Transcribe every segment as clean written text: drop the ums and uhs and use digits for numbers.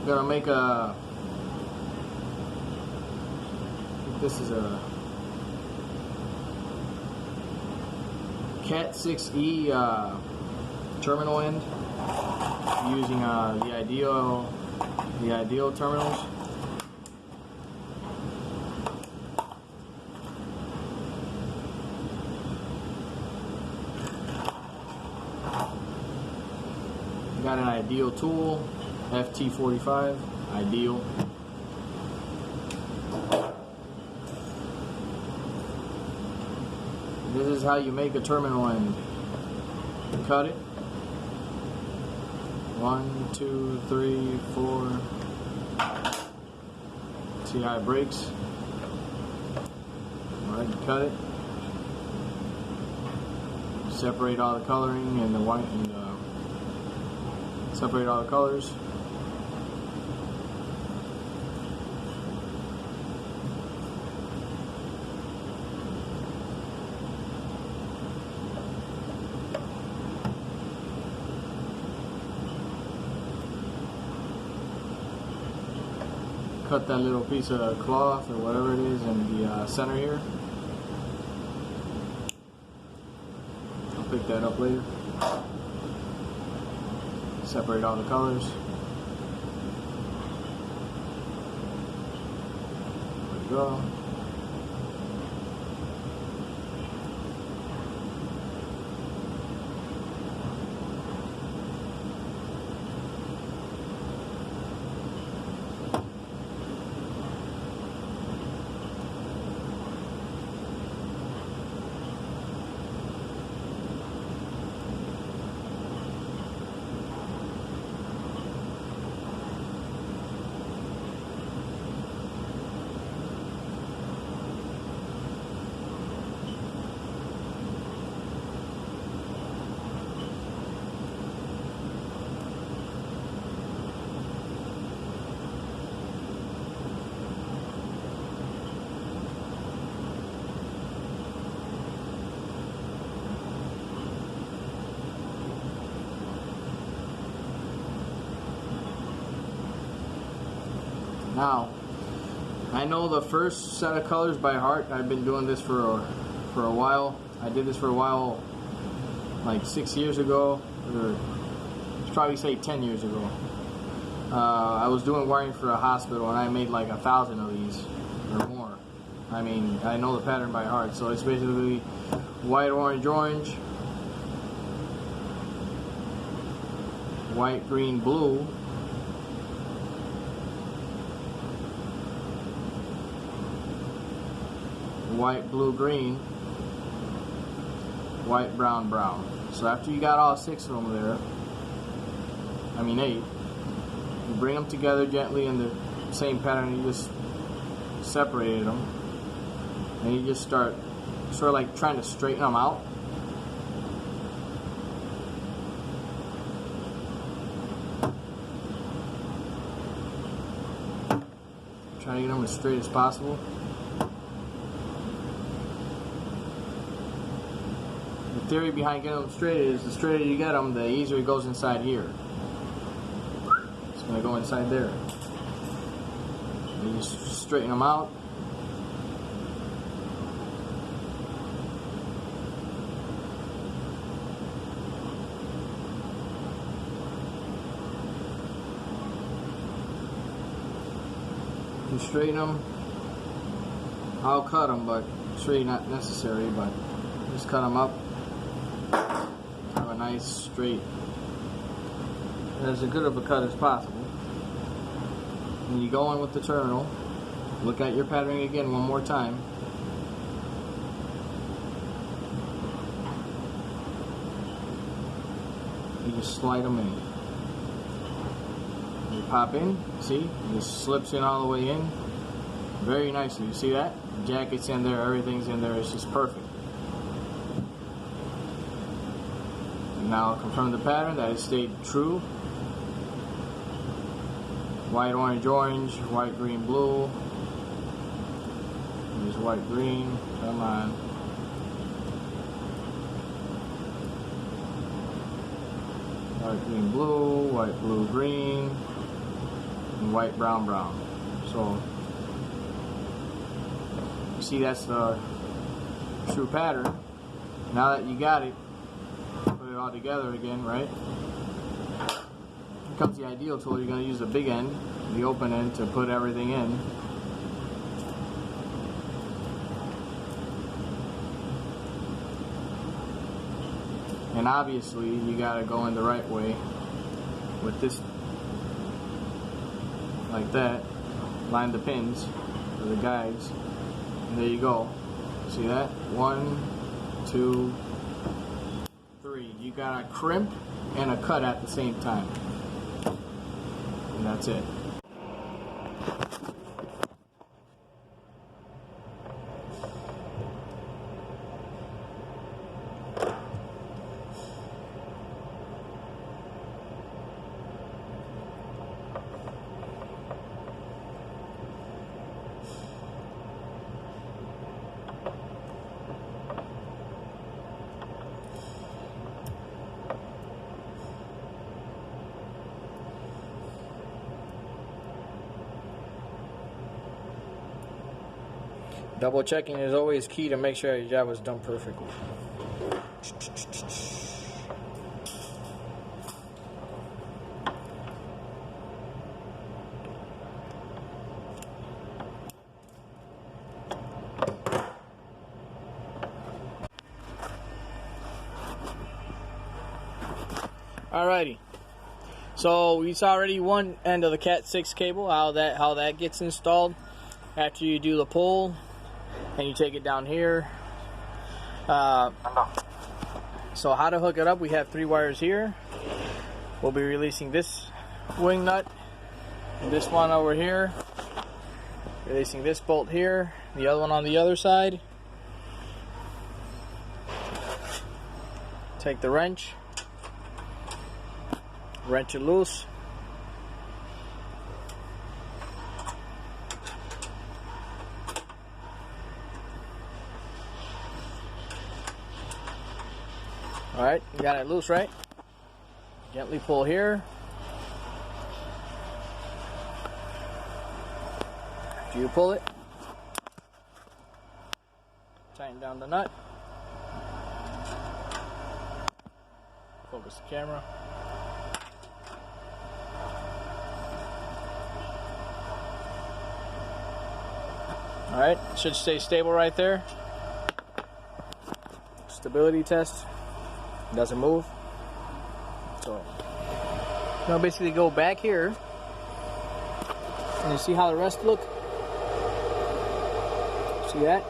gonna make a, this is a Cat 6E terminal end using the ideal terminals. Got an ideal tool, FT45, ideal. This is how you make a terminal end. Cut it. 1, 2, 3, 4. See how it breaks? Alright, cut it. Separate all the coloring and the white and separate all the colors. Cut that little piece of cloth or whatever it is in the center here. I'll pick that up later. Separate all the colors. There we go. Now, I know the first set of colors by heart. I've been doing this for a while. I did this for a while, like 6 years ago, or probably say 10 years ago. I was doing wiring for a hospital, and I made like 1,000 of these or more. I mean, I know the pattern by heart. So it's basically white, orange, orange, white, green, blue. White, blue, green, white, brown, brown. So after you got all 6 of them there, I mean 8, you bring them together gently in the same pattern. You just separated them, and you just start sort of like trying to straighten them out. Try to get them as straight as possible. The theory behind getting them straight is the straighter you get them, the easier it goes inside here. It's going to go inside there. You just straighten them out. You straighten them. I'll cut them, but it's really not necessary, but just cut them up. Have a nice straight, as good of a cut as possible. And you go in with the terminal. Look at your patterning again one more time. You just slide them in. You pop in, see? It just slips in all the way in. Very nicely. You see that? The jacket's in there, everything's in there. It's just perfect. Now confirm the pattern that it stayed true. White, orange, orange, white, green, blue. Here's white, green. Come on. White, green, blue, white, blue, green. and white, brown, brown. So you see that's the true pattern. Now that you got it, put it all together again, right? Here comes the ideal tool. You're going to use the big end, the open end, to put everything in. And obviously you got to go in the right way with this, like that. Line the pins or the guides, and there you go. See that? 1, 2, 3. You got a crimp and a cut at the same time, and that's it. Double checking is always key to make sure your job was done perfectly. Alrighty. So we saw already one end of the Cat 6 cable, how that gets installed after you do the pull. And you take it down here. So how to hook it up, we have 3 wires here. We'll be releasing this wing nut, and this one over here, releasing this bolt here, the other one on the other side. Take the wrench it loose. Alright, you got it loose, right? Gently pull here. After you pull it, tighten down the nut. Focus the camera. Alright, should stay stable right there. Stability test. Doesn't move. So now basically go back here and you see how the rest look. See that?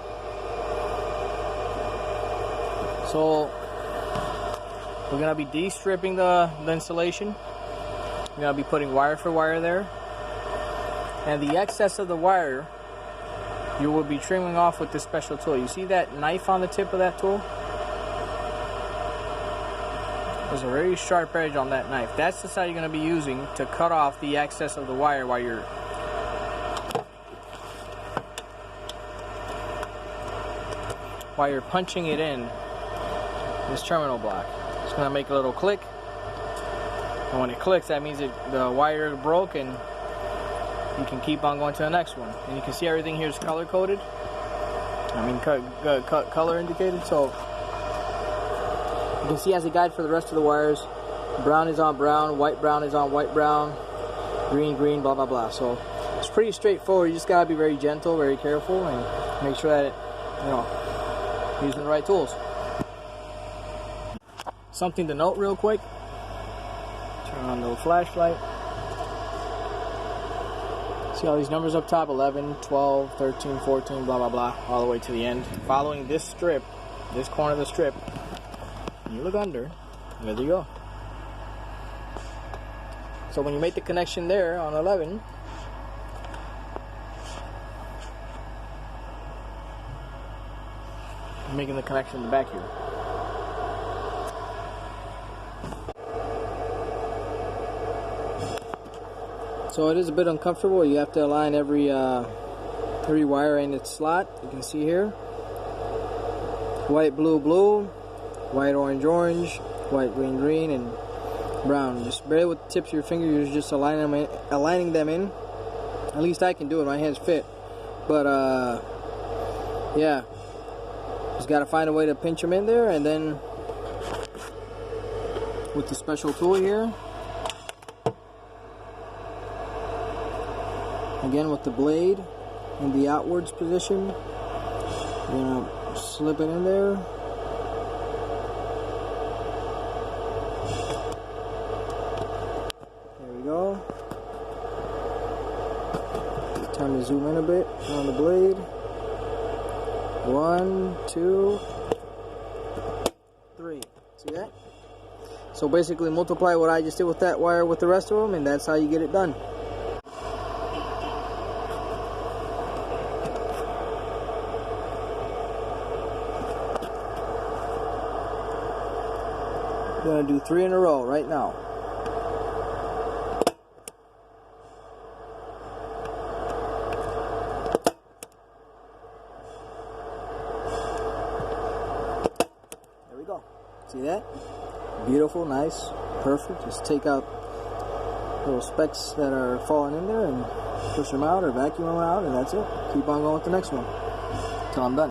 So we're gonna be de-stripping the insulation. We're gonna be putting wire for wire there, and the excess of the wire you will be trimming off with this special tool. You see that knife on the tip of that tool? There's a very sharp edge on that knife. That's the side you're going to be using to cut off the excess of the wire while you're punching it in this terminal block. It's going to make a little click, and when it clicks, that means the wire broke, and you can keep on going to the next one. And you can see everything here is color coded. I mean, color indicated. So you can see as a guide for the rest of the wires, brown is on brown, white brown is on white brown, green, green, blah, blah, blah. So it's pretty straightforward. You just gotta be very gentle, very careful, and make sure that you're using the right tools. Something to note real quick. Turn on the flashlight. See all these numbers up top, 11, 12, 13, 14, blah, blah, blah, all the way to the end. Following this strip, this corner of the strip, you look under, and there you go. So when you make the connection there on 11, you're making the connection in the back here. So it is a bit uncomfortable. You have to align every wire in its slot. You can see here. White, blue, blue. White, orange, orange. White, green, green, and brown. Just barely with the tips of your fingers, you're just aligning them in. At least I can do it. My hands fit. But yeah, just gotta find a way to pinch them in there, and then with the special tool here, again with the blade in the outwards position, you're gonna slip it in there. There we go. Time to zoom in a bit on the blade. 1, 2, 3. See that? So basically multiply what I just did with that wire with the rest of them, and that's how you get it done. I'm going to do 3 in a row right now. There we go. See that? Beautiful, nice, perfect. Just take out little specks that are falling in there and push them out or vacuum them out, and that's it. Keep on going with the next one until I'm done.